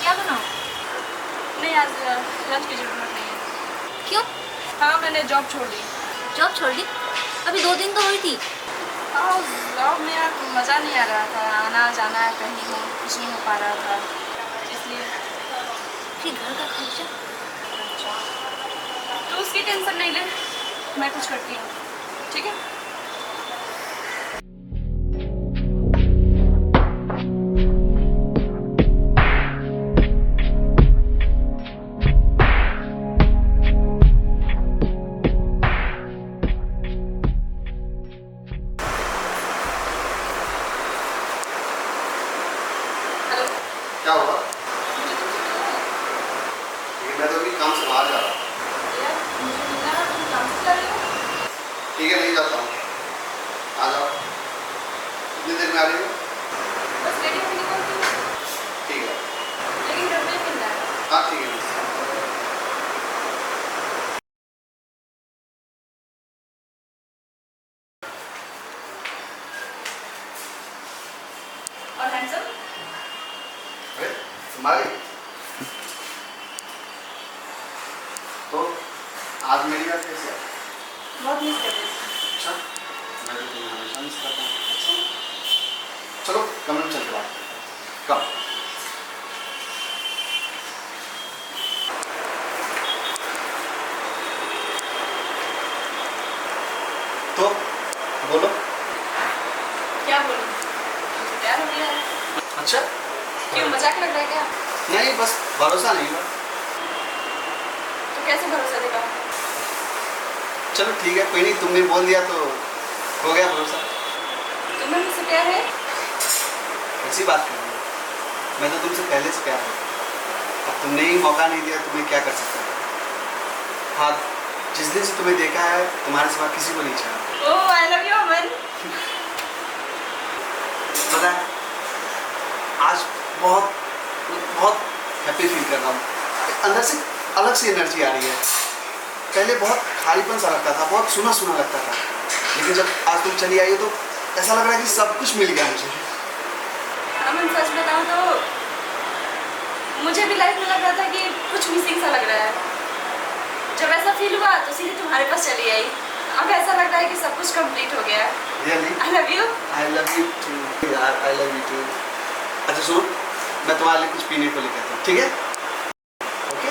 क्या बनाऊँ? नहीं, आज लंच की जरूरत नहीं है। क्यों? हाँ, मैंने जॉब छोड़ दी। जॉब छोड़ दी? अभी 2 दिन तो हुई थी। हाँ, जॉब में यार मज़ा नहीं आ रहा था, आना जाना कहीं हो कुछ नहीं हो पा रहा था, इसलिए। फिर घर का खर्चा? तो उसकी टेंशन नहीं ले, मैं कुछ करती हूँ, ठीक है? हेलो। क्या हुआ? मुझे तुमसे मिलना है। मैं तो अभी काम से बाहर जा रहा हूँ। यार मुझे मिलना है, तुम काम से जा रहे हो? ठीक है, नहीं जाता हूँ। आ जाओ। कितनी देर में आ रही हो? बस रेडी होके निकलती हूँ, ठीक है। लेकिन घर पे ही मिलना है। हाँ ठीक है। और हैंडसम? अरे तुम्हारी तो आज मेरी बात कैसे है? बहुत मिस कर रही हूँ। अच्छा, मैं तो तुम्हें हमेशा मिस करता हूँ। अच्छा, चलो कमरे में चल के बात करते हैं। कब? तो बोलो। क्या बोलूँ? मुझे प्यार हो गया है। अच्छा, क्यों, मजाक लग रहा है क्या? नहीं बस भरोसा नहीं हुआ। तो कैसे भरोसा दिलाऊं? चलो ठीक है, कोई नहीं, तुमने बोल दिया तो हो गया भरोसा। तुम्हें मुझसे प्यार है? ऐसी बात कर रही हो? मैं तो तुमसे पहले से प्यार है। अब तुमने ही मौका नहीं दिया तो मैं क्या कर सकता हूँ। हाँ, जिस दिन से तुम्हें देखा है तुम्हारे सिवा किसी को नहीं चाहा। ओह, आई लव यू अमन। पता है, आज बहुत बहुत हैप्पी फील कर रहा हूँ। अंदर से अलग सी एनर्जी आ रही है। पहले बहुत खालीपन सा लगता था, बहुत सुना सुना लगता था, लेकिन जब आज तुम चली आई हो तो ऐसा लग रहा है कि सब कुछ मिल गया मुझे। अमन सच बताऊं तो मुझे भी लाइफ में लग रहा था कि कुछ मिसिंग सा लग रहा है। जब ऐसा फील हुआ तो सीधे तुम्हारे पास चली आई। अब ऐसा लग रहा है कि सब कुछ कंप्लीट हो गया है। Really? I love you. I love you too यार, I love you too। अच्छा सुनो, मैं तुम्हारे लिए कुछ पीने को लेकर आता हूँ, ठीक है? ओके?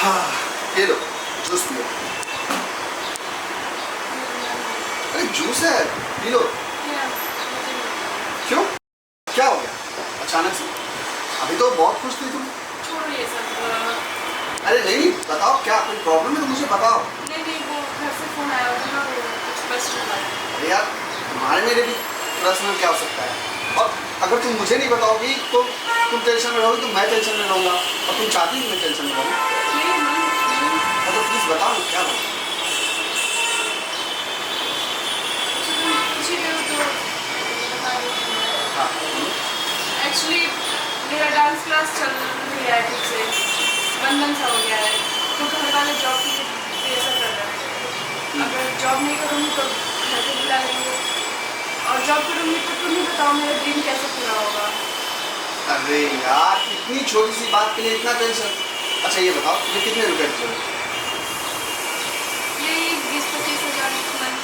हाँ, ये लो, जूस पियो। अरे जूस है, पी लो। क्यों? क्या हो गया अचानक से? अभी तो बहुत खुश थी तुम। छोड़ो ये सब। अरे नहीं, बताओ क्या कोई प्रॉब्लम है तो मुझे बताओ। नहीं, वो घर से फोन आया होगा ना, वो कुछ पर्सनल बात है। अरे यार, तुम्हारे मेरे भी पर्सनल क्या हो सकता है? और अगर तुम मुझे नहीं बताओगी तो तुम टेंशन में रहोगी तो मैं टेंशन में रहूँगा, और तुम चाहती हो मैं टेंशन में रहूँ। नहीं, नहीं, तो प्लीज़ बताओ ना, क्या बात? पूछ ही रहे हो तो बता दो। हाँ, एक्चुअली मेरा डांस क्लास चल नहीं रहा है ठीक से, बंधन सा हो गया है। तो घर वाले जॉब के लिए प्रेशर कर रहे हैं। अगर जॉब नहीं करूँगी तो घर पे बुला लेंगे, और जॉब करूँगी तो तुम ही बताओ मेरा ड्रीम कैसे पूरा होगा। अरे यार, इतनी छोटी सी बात के लिए इतना टेंशन। अच्छा ये बताओ, तुम्हें कितने रुपए की जरूरत है? यही 20-25 हज़ार मंथ।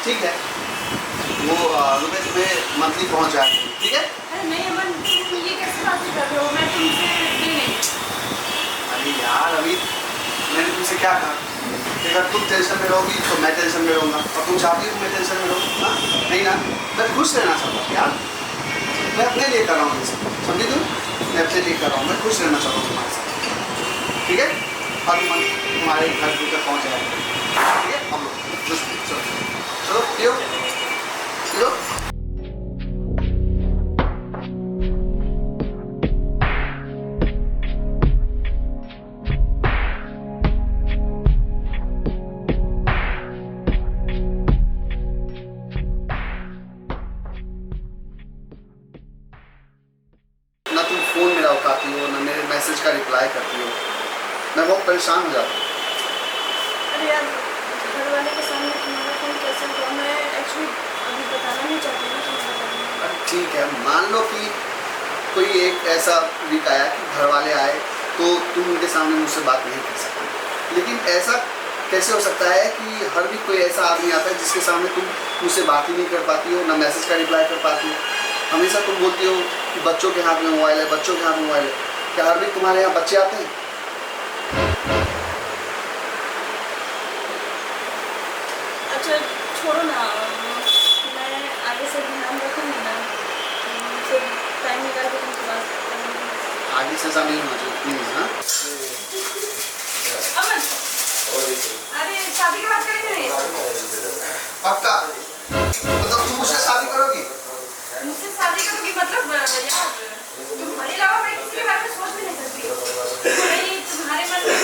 ठीक है, वो रुपए तुम्हें मंथली पहुँच जाएंगे, ठीक है? अरे नहीं अमन, तुम ये कैसे बातें कर रहे हो? मैं तुमसे दे नहीं। अरे यार, अभी मैंने तुमसे क्या कहा कि अगर तुम टेंशन में रहोगी तो मैं टेंशन में रहूँगा, और तुम चाहती हो मैं टेंशन में रहूँ? हाँ नहीं ना, मैं खुश रहना चाहता हूँ यार। मैं अपने लिए कर रहा हूँ ये सब, समझी तुम? मैं अपने लिए कर रहा हूँ, मैं खुश रहना चाहता हूँ तुम्हारे साथ, ठीक है? और तुम्हारे घर तक पहुँच जाएगा, ठीक है? हम लोग चलो चलो पियो पियो। उठाती हो, ना मेरे मैसेज का रिप्लाई करती हो। मैं बहुत परेशान हो जाता हूँ। अरे यार, घर वाले के सामने तुम्हारा फोन कैसे हुआ? मैं एक्चुअली अभी बताना नहीं चाहती ना तुम्हारा। ठीक है, मान लो कि कोई एक ऐसा वीक आया कि घर वाले आए तो तुम उनके सामने मुझसे बात नहीं कर सकते, लेकिन ऐसा कैसे हो सकता है कि हर वीक कोई ऐसा आदमी आता है जिसके सामने तुम मुझसे बात ही नहीं कर पाती हो, ना मैसेज का रिप्लाई कर पाती हो। हमेशा तुम बोलती हो कि बच्चों के हाथ में मोबाइल है, बच्चों के हाथ में मोबाइल है। क्या हर वीक तुम्हारे यहाँ बच्चे आते हैं? अच्छा छोड़ो ना, मैं आगे से ध्यान रखूँगी ना, फिर टाइम निकाल के तुमसे बात करूँगी। आगे से ऐसा नहीं होना चाहिए प्लीज़। हाँ, अमन, अरे शादी की बात करेंगे नहीं? पक्का? मतलब तुम मुझसे शादी करोगी? मुझसे शादी करोगी मतलब यार, तुम्हारे अलावा मैं किसी के बारे में सोच भी नहीं सकती। नहीं, तुम्हारे मन में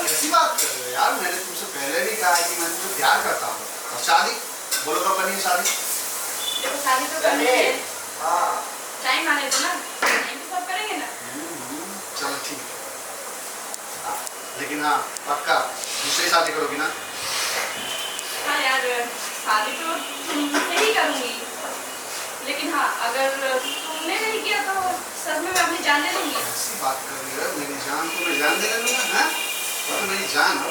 ऐसी बात कर रहे हो यार, मैंने तुमसे पहले भी कहा है कि मैं तुम्हें प्यार करता हूँ। और शादी बोलो कब करनी है शादी? देखो शादी तो करनी है, टाइम आने दो ना, टाइम तो सब करेंगे ना। चलो ठीक है, लेकिन हाँ पक्का दूसरी शादी करोगी ना? हाँ यार, शादी तो तुमसे ही करूँगी, लेकिन हाँ अगर तुमने नहीं किया तो सच में मैं अपनी जान दे दूँगी। ऐसी बात कर रही हो, मेरी जान को मैं जान दे दूँगा। हाँ, तो मेरी जान हो।